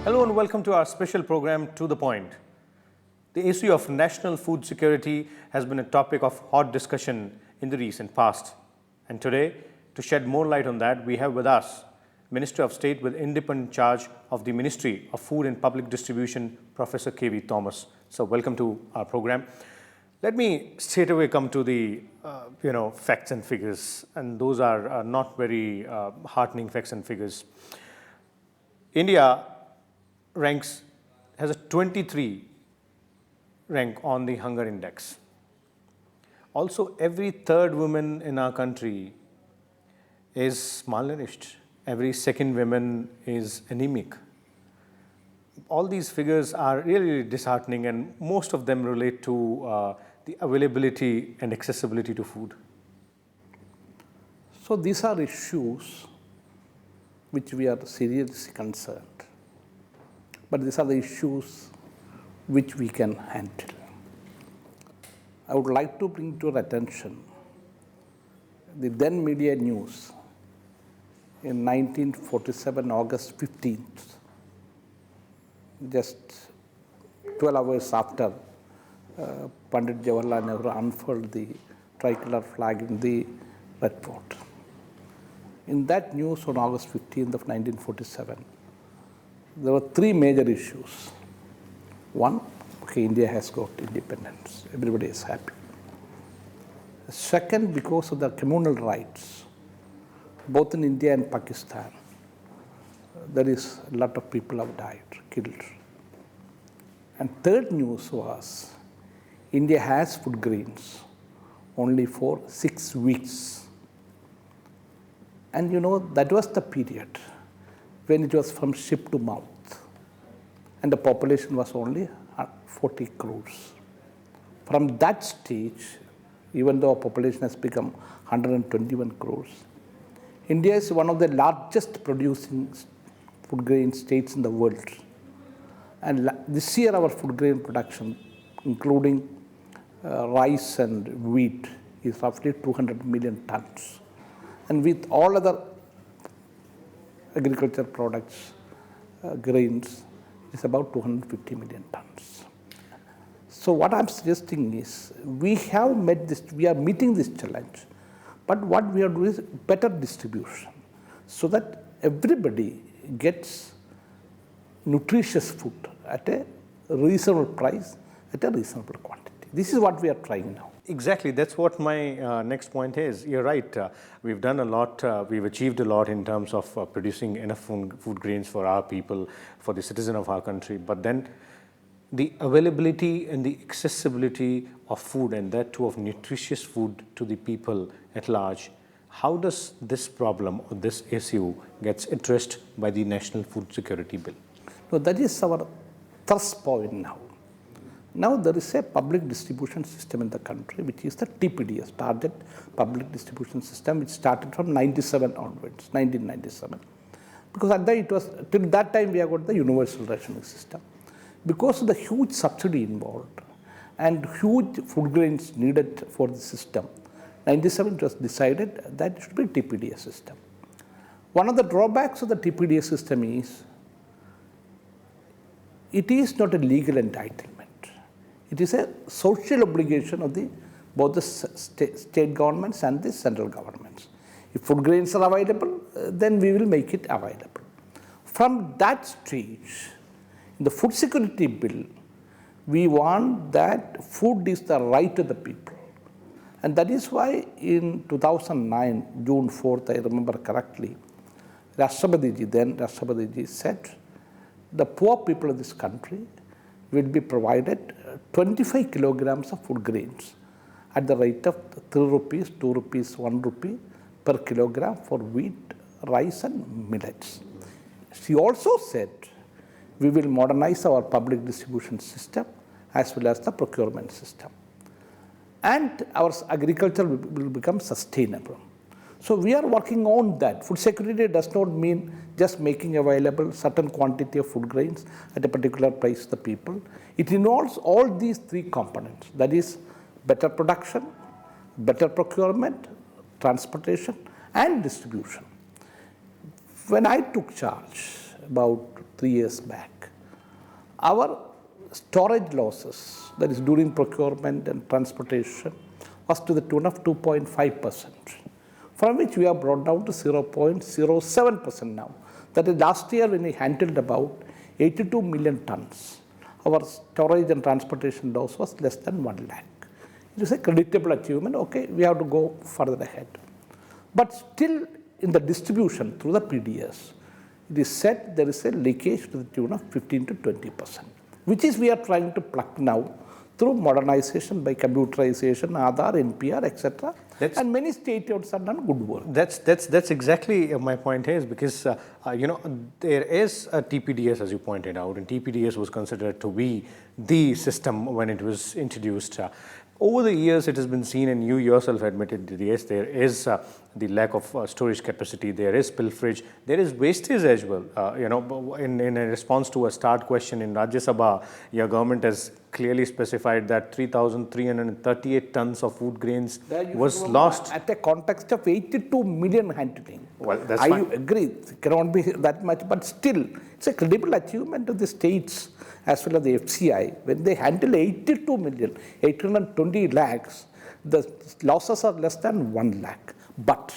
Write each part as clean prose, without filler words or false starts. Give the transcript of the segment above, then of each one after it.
Hello and welcome to our special program, To The Point. The issue of national food security has been a topic of hot discussion in the recent past. And today, to shed more light on that, we have with us Minister of State with independent charge of the Ministry of Food and Public Distribution, Professor K.V. Thomas. So welcome to our program. Let me straight away come to the facts and figures, and those are not very heartening facts and figures. India has a 23 rank on the hunger index. Also, every third woman in our country is malnourished. Every second woman is anemic. All these figures are really disheartening, and most of them relate to the availability and accessibility to food. So these are issues which we are seriously concerned. But these are the issues which we can handle. I would like to bring to your attention the then media news in 1947, August 15th, just 12 hours after Pandit Jawaharlal Nehru unfurled the tricolor flag in the Red Fort. In that news on August 15th of 1947, there were three major issues. One, India has got independence. Everybody is happy. Second, because of the communal rights, both in India and Pakistan, there is a lot of people have died, killed. And third news was, India has food grains only for 6 weeks. And that was the period when it was from ship to mouth. And the population was only 40 crores. From that stage, even though our population has become 121 crores, India is one of the largest producing food grain states in the world. And this year our food grain production, including rice and wheat, is roughly 200 million tons. And with all other agriculture products, grains, it's about 250 million tons. So what I'm suggesting is, we are meeting this challenge, but what we are doing is better distribution, so that everybody gets nutritious food at a reasonable price, at a reasonable quantity. This is what we are trying now. Exactly, that's what my next point is. You're right, we've done a lot, we've achieved a lot in terms of producing enough food grains for our people, for the citizen of our country, but then the availability and the accessibility of food, and that too of nutritious food to the people at large, how does this problem or this issue gets addressed by the National Food Security Bill? So that is our thrust point now. Now there is a public distribution system in the country, which is the TPDS, Target Public Distribution System, which started from 1997. Because till that time we have got the universal rationing system. Because of the huge subsidy involved and huge food grains needed for the system, 1997 it was decided that it should be TPDS system. One of the drawbacks of the TPDS system is, it is not a legal entitlement. It is a social obligation of both the state governments and the central governments. If food grains are available, then we will make it available. From that stage, in the food security bill, we want that food is the right of the people. And that is why in 2009, June 4th, I remember correctly, then Rashtrapati said, the poor people of this country will be provided 25 kilograms of food grains at the rate of 3 rupees, 2 rupees, 1 rupee per kilogram for wheat, rice and millets. She also said, we will modernize our public distribution system as well as the procurement system. And our agriculture will become sustainable. So we are working on that. Food security does not mean just making available certain quantity of food grains at a particular price to the people. It involves all these three components. That is better production, better procurement, transportation and distribution. When I took charge about 3 years back, our storage losses, that is during procurement and transportation, was to the tune of 2.5%, from which we have brought down to 0.07% now. That is, last year when we handled about 82 million tons, our storage and transportation loss was less than 1 lakh. It is a creditable achievement. Okay, we have to go further ahead. But still, in the distribution through the PDS, it is said there is a leakage to the tune of 15 to 20%, which is we are trying to plug now through modernization by computerization, Aadhaar, NPR, etc. And many state governments have done good work. That's exactly my point is, because there is a TPDS, as you pointed out, and TPDS was considered to be the system when it was introduced. Over the years, it has been seen, and you yourself admitted that yes, there is the lack of storage capacity, there is pilferage, there is wastage as well. In a response to a start question in Rajya Sabha, your government has clearly specified that 3,338 tons of food grains was lost. At a context of 82 million handling. Well, that's I fine. agree, it cannot be that much, but still, it's a credible achievement of the states as well as the FCI. When they handle 82 million, 820 lakhs, the losses are less than 1 lakh. But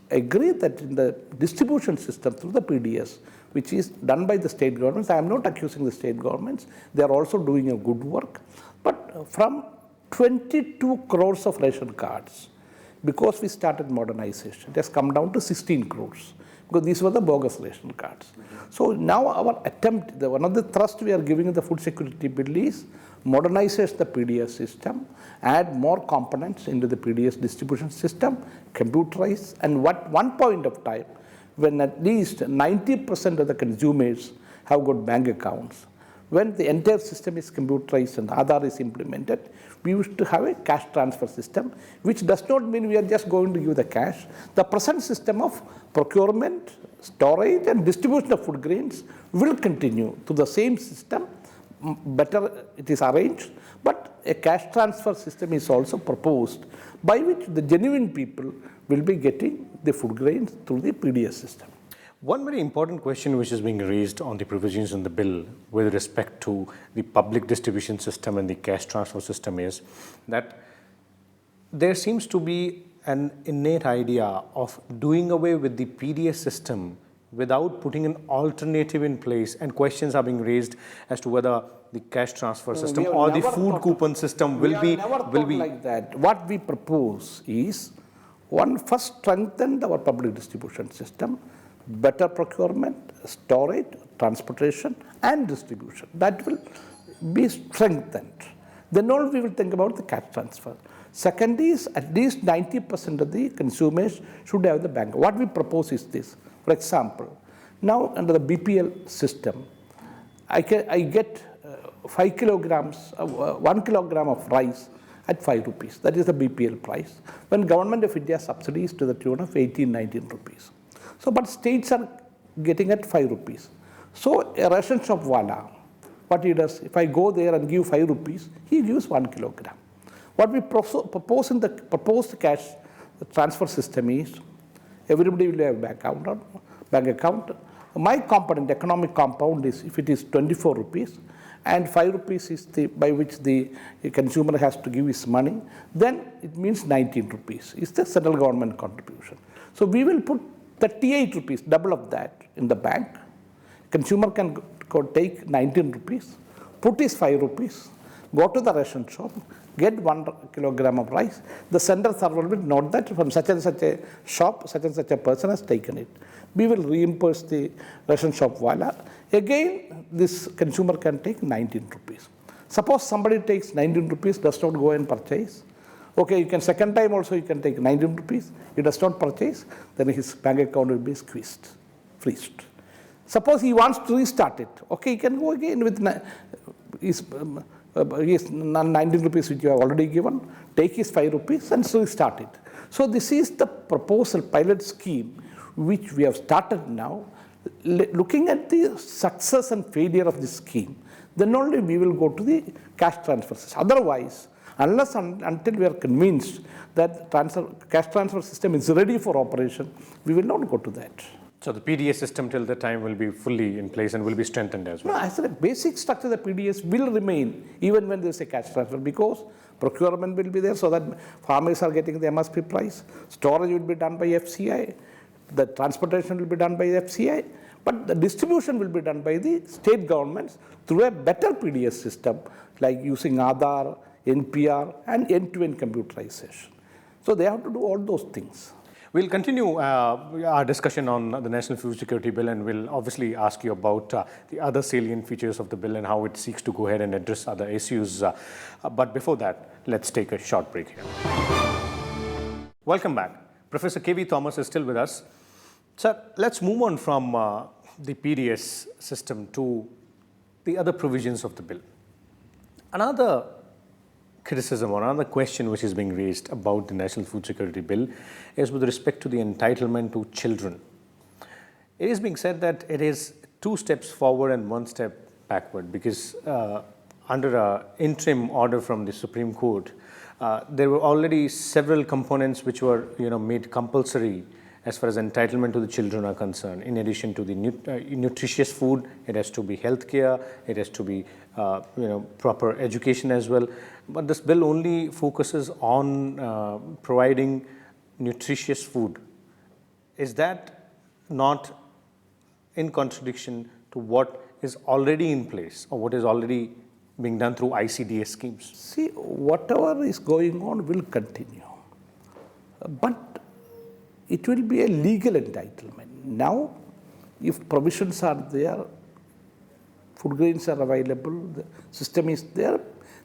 I agree that in the distribution system through the PDS, which is done by the state governments, I am not accusing the state governments, they are also doing a good work. But from 22 crores of ration cards, because we started modernization, it has come down to 16 crores. Because these were the bogus ration cards. So now our attempt, one of the thrust we are giving in the food security bill is modernize the PDS system, add more components into the PDS distribution system, computerize, and one point of time, when at least 90% of the consumers have got bank accounts, when the entire system is computerized and Aadhaar is implemented, we used to have a cash transfer system, which does not mean we are just going to give the cash. The present system of procurement, storage, and distribution of food grains will continue to the same system. Better it is arranged, but a cash transfer system is also proposed, by which the genuine people will be getting the food grains through the PDS system. One very important question which is being raised on the provisions in the bill with respect to the public distribution system and the cash transfer system is that there seems to be an innate idea of doing away with the PDS system without putting an alternative in place, and questions are being raised as to whether the cash transfer system or the food coupon system will be like that. What we propose is, one, first strengthen our public distribution system, better procurement, storage, transportation, and distribution. That will be strengthened. Then all we will think about the cash transfer. Second is, at least 90% of the consumers should have the bank. What we propose is this. For example, now under the BPL system, I get 5 kilograms, 1 kilogram of rice at 5 rupees. That is the BPL price. When Government of India subsidies to the tune of 18, 19 rupees. So, but states are getting at 5 rupees. So, a ration shop wala, what he does, if I go there and give 5 rupees, he gives 1 kilogram. What we propose in the proposed cash transfer system is, everybody will have bank account. My component, economic compound is, if it is 24 rupees, and 5 rupees is the by which the consumer has to give his money, then it means 19 rupees is the central government contribution. So, we will put 38 rupees, double of that in the bank. Consumer can go take 19 rupees, put his 5 rupees, go to the ration shop, get 1 kilogram of rice. The center server will note that from such and such a shop, such and such a person has taken it. We will reimburse the ration shop wala. Again, this consumer can take 19 rupees. Suppose somebody takes 19 rupees, does not go and purchase. Okay, you can second time also you can take 19 rupees. He does not purchase, then his bank account will be squeezed, freezed. Suppose he wants to restart it. Okay, he can go again with his 19 rupees which you have already given, take his 5 rupees and restart it. So this is the proposal pilot scheme which we have started now. Looking at the success and failure of this scheme, then only we will go to the cash transfer system. Otherwise, unless until we are convinced that cash transfer system is ready for operation, we will not go to that. So the PDS system till the time will be fully in place and will be strengthened as No, well. I said the basic structure of the PDS will remain even when there is a cash transfer, because procurement will be there so that farmers are getting the MSP price, storage will be done by FCI, the transportation will be done by FCI, but the distribution will be done by the state governments through a better PDS system like using Aadhaar, NPR and end-to-end computerization. So they have to do all those things. We'll continue our discussion on the National Food Security Bill, and we'll obviously ask you about the other salient features of the bill and how it seeks to go ahead and address other issues. But before that, let's take a short break here. Welcome back. Professor K.V. Thomas is still with us. Sir, let's move on from the PDS system to the other provisions of the bill. Another criticism or another question which is being raised about the National Food Security Bill is with respect to the entitlement to children. It is being said that it is 2 steps forward and 1 step backward, because under an interim order from the Supreme Court, there were already several components which were made compulsory as far as entitlement to the children are concerned. In addition to the nutritious food, it has to be healthcare, it has to be proper education as well. But this bill only focuses on providing nutritious food. Is that not in contradiction to what is already in place or what is already being done through ICDS schemes? See, whatever is going on will continue. But it will be a legal entitlement. Now, if provisions are there, food grains are available, the system is there,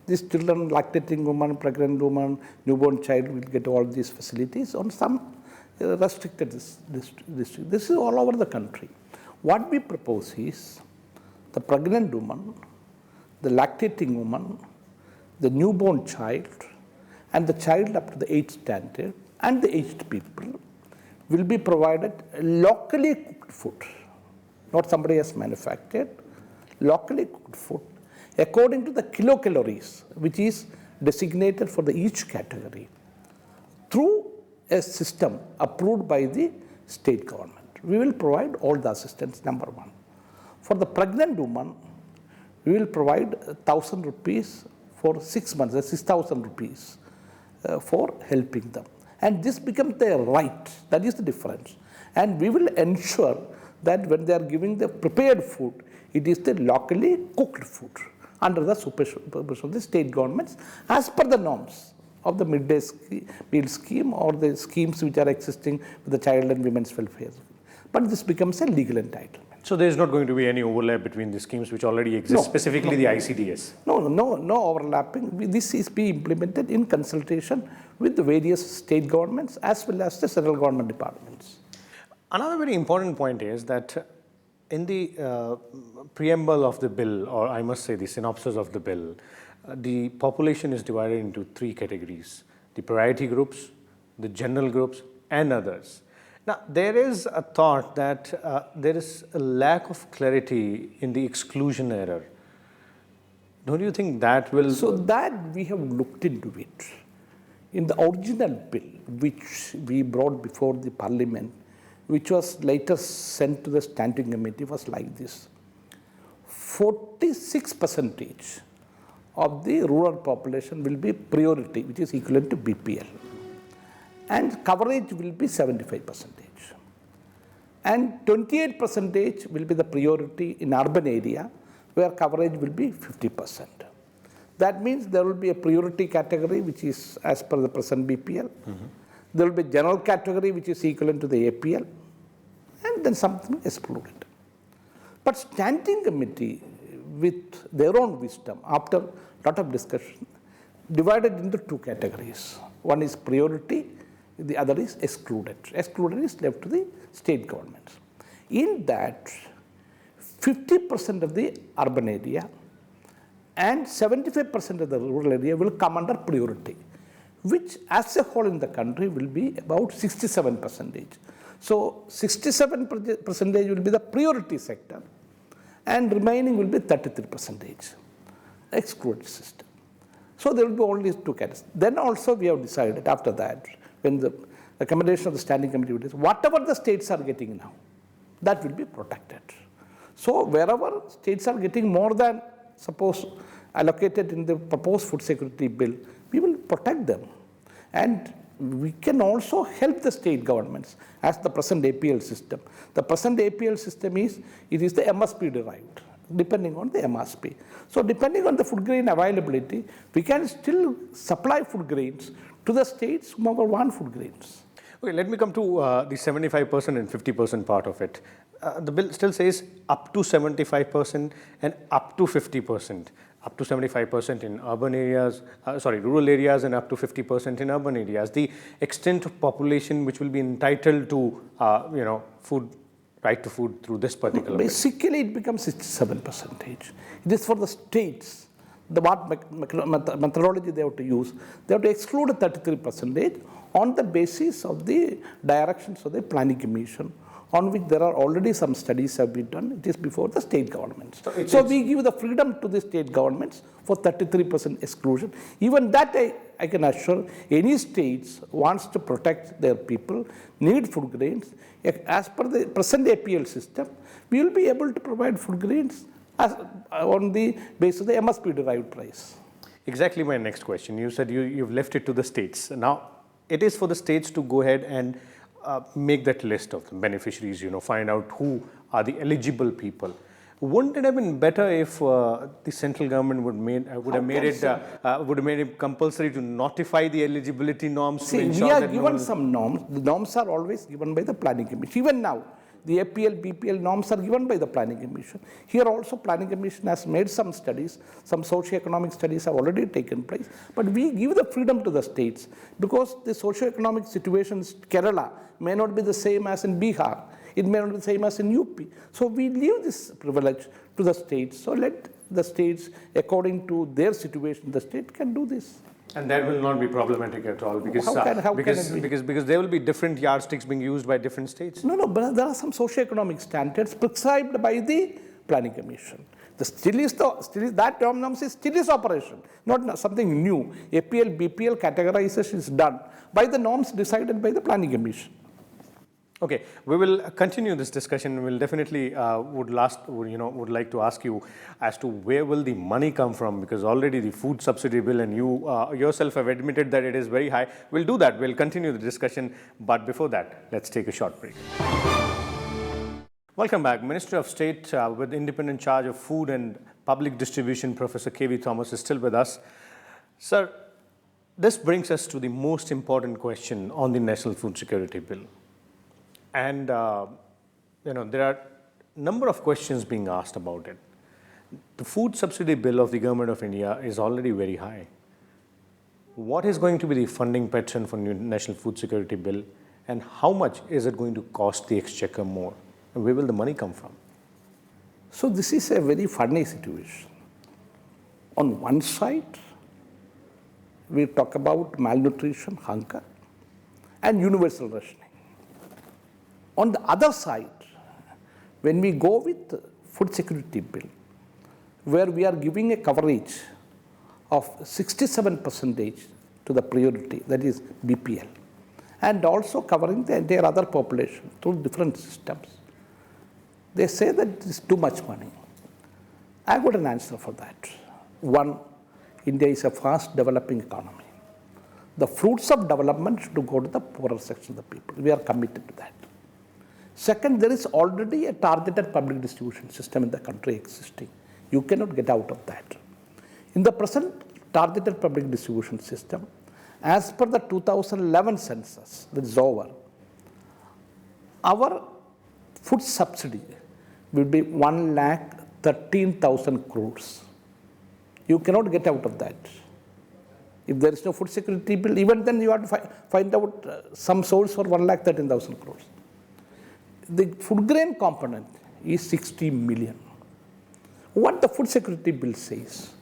these children, lactating woman, pregnant woman, newborn child will get all these facilities on some restricted district. This is all over the country. What we propose is the pregnant woman, the lactating woman, the newborn child, and the child up to the 8th standard, and the aged people will be provided locally cooked food, not somebody has manufactured, locally cooked food, according to the kilocalories, which is designated for each category, through a system approved by the state government. We will provide all the assistance, number 1. For the pregnant woman, we will provide 1,000 rupees for 6 months, that's 6,000 rupees for helping them. And this becomes their right, that is the difference. And we will ensure that when they are giving the prepared food, it is the locally cooked food under the supervision of the state governments as per the norms of the midday meal scheme or the schemes which are existing with the child and women's welfare. But this becomes a legal entitlement. So there is not going to be any overlap between the schemes which already exist, specifically the ICDS? No overlapping. This is being implemented in consultation with the various state governments as well as the central government departments. Another very important point is that in the preamble of the bill, or I must say the synopsis of the bill, the population is divided into 3 categories: the priority groups, the general groups, and others. Now, there is a thought that there is a lack of clarity in the exclusion error. Don't you think that will... So that we have looked into it. In the original bill, which we brought before the parliament, which was later sent to the standing committee, was like this. 46% of the rural population will be priority, which is equivalent to BPL. And coverage will be 75%. And 28% will be the priority in urban area, where coverage will be 50%. That means there will be a priority category, which is as per the present BPL. There will be a general category, which is equivalent to the APL, and then something excluded. But standing committee, with their own wisdom, after a lot of discussion, divided into 2 categories. One is priority, the other is excluded. Excluded is left to the state governments. In that, 50% of the urban area and 75% of the rural area will come under priority, which as a whole in the country will be about 67%. So 67% will be the priority sector and remaining will be 33% excluded system. So there will be only 2 categories. Then also we have decided after that, when the recommendation of the standing committee is whatever the states are getting now, that will be protected. So wherever states are getting more than, suppose, allocated in the proposed food security bill, we will protect them. And we can also help the state governments as the present APL system. The present APL system is the MSP derived, depending on the MSP. So depending on the food grain availability, we can still supply food grains to the states who want food grains. Okay, let me come to the 75% and 50% part of it. The bill still says up to 75% and up to 50%. Up to 75% in urban areas, rural areas, and up to 50% in urban areas. The extent of population which will be entitled to, food, right to food through this particular bill. Basically, it becomes 67%. It is for the states. What methodology they have to use? They have to exclude 33% on the basis of the directions of the Planning Commission, on which there are already some studies have been done. It is before the state governments. So we give the freedom to the state governments for 33% exclusion. Even that I can assure any states wants to protect their people, need food grains. As per the present APL system, we will be able to provide food grains on the basis of the MSP derived price. Exactly my next question. You said you've left it to the states. Now, it is for the states to go ahead and make that list of the beneficiaries, find out who are the eligible people. Wouldn't it have been better if the central government would have made it compulsory to notify the eligibility norms? See, we are given some norms. The norms are always given by the Planning Commission. Even now, the APL, BPL norms are given by the Planning Commission. Here also, Planning Commission has made some studies. Some socio-economic studies have already taken place. But we give the freedom to the states because the socio-economic situations in Kerala may not be the same as in Bihar. It may not be the same as in UP. So we leave this privilege to the states. So let the states, according to their situation, the state can do this. And that will not be problematic at all because because there will be different yardsticks being used by different states. No, but there are some socio-economic standards prescribed by the Planning Commission. That norms is still is operation, not something new. APL, BPL categorization is done by the norms decided by the Planning Commission. Okay, we will continue this discussion. We'll definitely would like to ask you as to where will the money come from, because already the food subsidy bill and you yourself have admitted that it is very high. We'll do that. We'll continue the discussion. But before that, let's take a short break. Welcome back. Minister of State with independent charge of food and public distribution, Professor K.V. Thomas is still with us. Sir, this brings us to the most important question on the National Food Security Bill. And, there are a number of questions being asked about it. The food subsidy bill of the Government of India is already very high. What is going to be the funding pattern for the National Food Security Bill, and how much is it going to cost the exchequer more? And where will the money come from? So this is a very funny situation. On one side, we talk about malnutrition, hunger, and universal rationing. On the other side, when we go with food security bill, where we are giving a coverage of 67% to the priority, that is BPL, and also covering the entire other population through different systems, they say that it is too much money. I got an answer for that. One, India is a fast developing economy. The fruits of development should go to the poorer section of the people. We are committed to that. Second, there is already a targeted public distribution system in the country existing. You cannot get out of that. In the present targeted public distribution system, as per the 2011 census that is over, our food subsidy will be 1,13,000 crores. You cannot get out of that. If there is no food security bill, even then you have to find out some source for 1,13,000 crores. The food grain component is 60 million. What the food security bill says,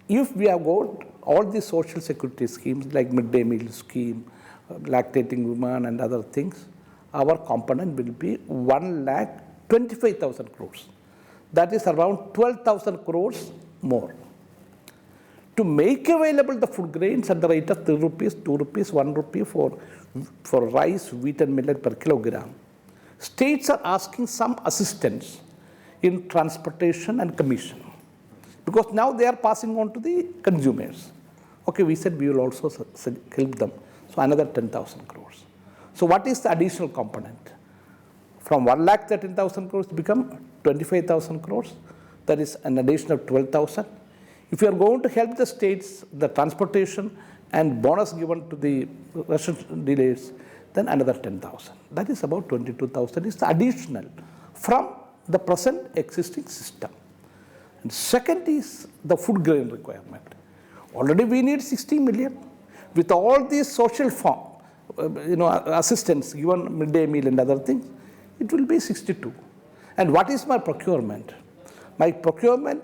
if we have got all the social security schemes like midday meal scheme, lactating women and other things, our component will be 1,25,000 crores. That is around 12,000 crores more. To make available the food grains at the rate of 3 rupees, 2 rupees, 1 rupee for rice, wheat and millet per kilogram, States are asking some assistance in transportation and commission, because now they are passing on to the consumers. Okay, we said we will also help them. So another 10,000 crores. So what is the additional component? From 1,13,000 crores to become 25,000 crores, that is an additional 12,000. If you are going to help the states, the transportation and bonus given to the Russian dealers, then another 10,000. That is about 22,000 is the additional from the present existing system. And second is the food grain requirement. Already we need 60 million. With all these social assistance given midday meal and other things, it will be 62. And what is my procurement? My procurement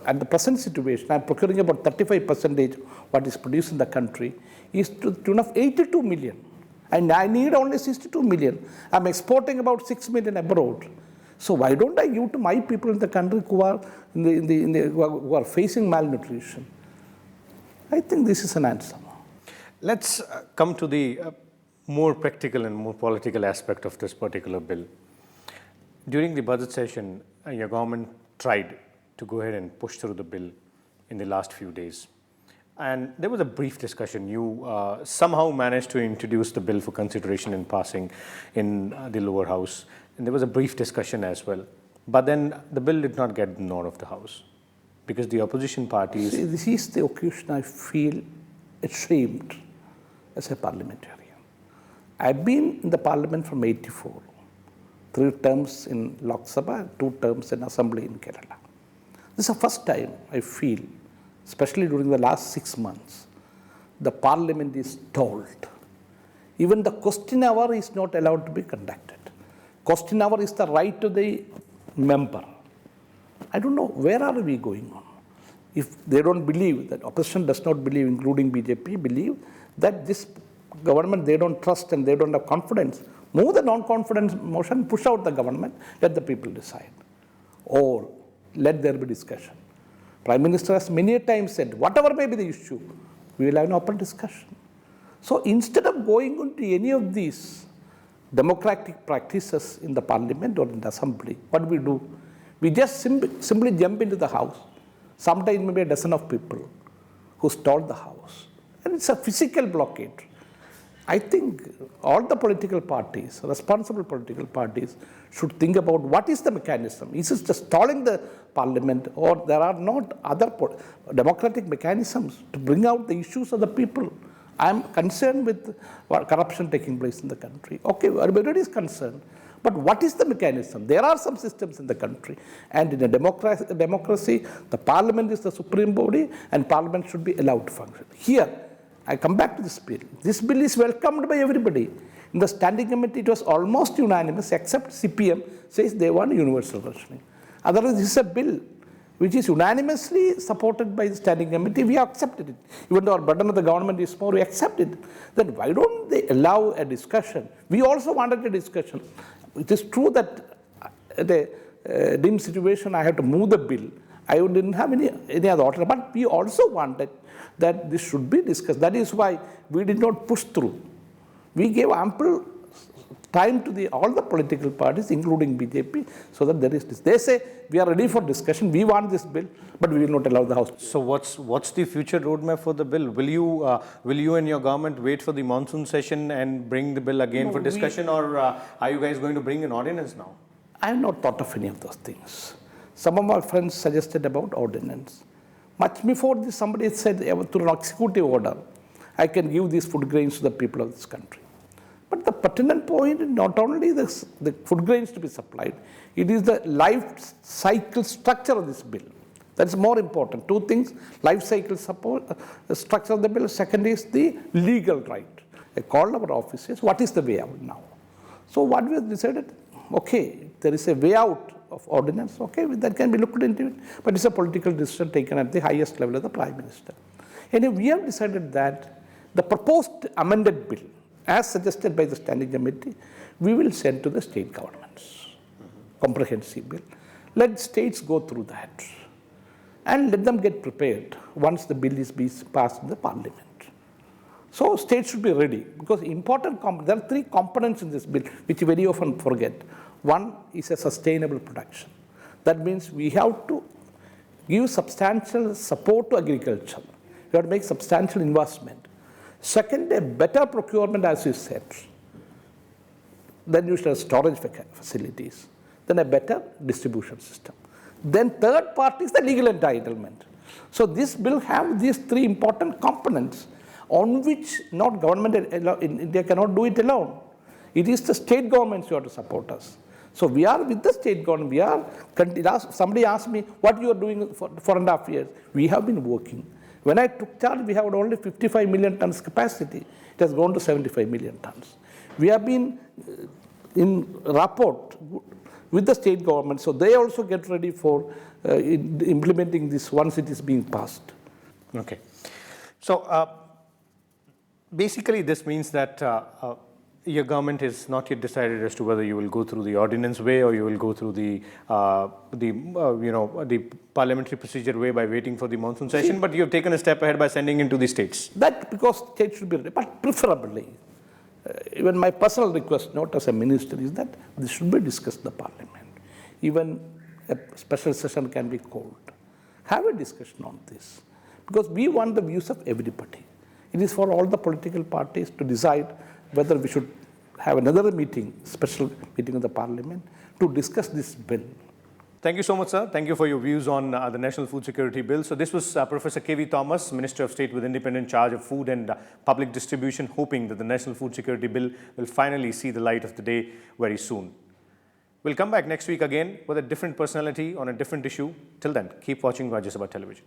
at the present situation, I am procuring about 35% what is produced in the country, is to the tune of 82 million. And I need only 62 million. I am exporting about 6 million abroad. So why don't I give to my people in the country who are who are facing malnutrition? I think this is an answer. Let's come to the more practical and more political aspect of this particular bill. During the budget session, your government tried to go ahead and push through the bill in the last few days. And there was a brief discussion. You somehow managed to introduce the bill for consideration and passing in the lower house. And there was a brief discussion as well. But then the bill did not get the nod of the house because the opposition parties... See, this is the occasion I feel ashamed as a parliamentarian. I've been in the parliament from 84, 3 terms in Lok Sabha, 2 terms in Assembly in Kerala. This is the first time I feel, especially during the last 6 months, the parliament is stalled. Even the question hour is not allowed to be conducted. Question hour is the right to the member. I don't know, where are we going on? If they don't believe, that opposition does not believe, including BJP, believe that this government they don't trust and they don't have confidence, move the non-confidence motion, push out the government, let the people decide. Or let there be discussion. Prime Minister has many times said, whatever may be the issue, we will have an open discussion. So instead of going into any of these democratic practices in the parliament or in the assembly, what do? We just simply jump into the house. Sometimes maybe a dozen of people who stall the house. And it's a physical blockade. I think all the political parties, responsible political parties, should think about what is the mechanism. Is it just stalling the parliament, or there are not other democratic mechanisms to bring out the issues of the people? I am concerned with corruption taking place in the country. Okay, everybody is concerned. But what is the mechanism? There are some systems in the country. And in a democracy, the parliament is the supreme body and parliament should be allowed to function. Here, I come back to this bill. This bill is welcomed by everybody. In the standing committee, it was almost unanimous, except CPM says they want universal rationing. Otherwise, this is a bill which is unanimously supported by the standing committee. We accepted it. Even though our burden of the government is more, we accepted it. Then why don't they allow a discussion? We also wanted a discussion. It is true that at a dim situation, I have to move the bill. I didn't have any other order, but we also wanted that this should be discussed. That is why we did not push through. We gave ample time to all the political parties, including BJP, so that there is this. They say, we are ready for discussion, we want this bill, but we will not allow the House. So what's the future roadmap for the bill? Will you and your government wait for the monsoon session and bring the bill again for discussion, or are you guys going to bring an ordinance now? I have not thought of any of those things. Some of my friends suggested about ordinance. Much before this, somebody said, through an executive order, I can give these food grains to the people of this country. But the pertinent point is not only the food grains to be supplied, it is the life cycle structure of this bill. That is more important. 2 things, life cycle structure of the bill. Second is the legal right. I called our offices, what is the way out now? So what we have decided, okay, there is a way out of ordinance, okay, that can be looked into it, but it's a political decision taken at the highest level of the Prime Minister. Anyway, we have decided that the proposed amended bill, as suggested by the Standing Committee, we will send to the state governments. Comprehensive bill. Let states go through that and let them get prepared once the bill is passed in the parliament. So states should be ready because there are three components in this bill which we very often forget. One is a sustainable production. That means we have to give substantial support to agriculture. We have to make substantial investment. Second, a better procurement, as you said. Then you should have storage facilities. Then a better distribution system. Then third part is the legal entitlement. So this bill have these three important components on which not government in India cannot do it alone. It is the state governments who have to support us. So we are with the state government. Somebody asked me what you are doing for 4.5 years. We have been working. When I took charge, we had only 55 million tons capacity. It has gone to 75 million tons. We have been in rapport with the state government, so they also get ready for implementing this once it is being passed. Okay. So basically this means that your government is not yet decided as to whether you will go through the ordinance way or you will go through the parliamentary procedure way by waiting for the monsoon session, but you have taken a step ahead by sending it to the states. That because states should be ready, but preferably, even my personal request, not as a minister, is that this should be discussed in the parliament. Even a special session can be called. Have a discussion on this because we want the views of everybody. It is for all the political parties to decide whether we should have another meeting, special meeting of the parliament to discuss this bill. Thank you so much, sir. Thank you for your views on the National Food Security Bill. So this was Professor K.V. Thomas, Minister of State with independent charge of food and public distribution, hoping that the National Food Security Bill will finally see the light of the day very soon. We'll come back next week again with a different personality on a different issue. Till then, keep watching Rajya Sabha Television.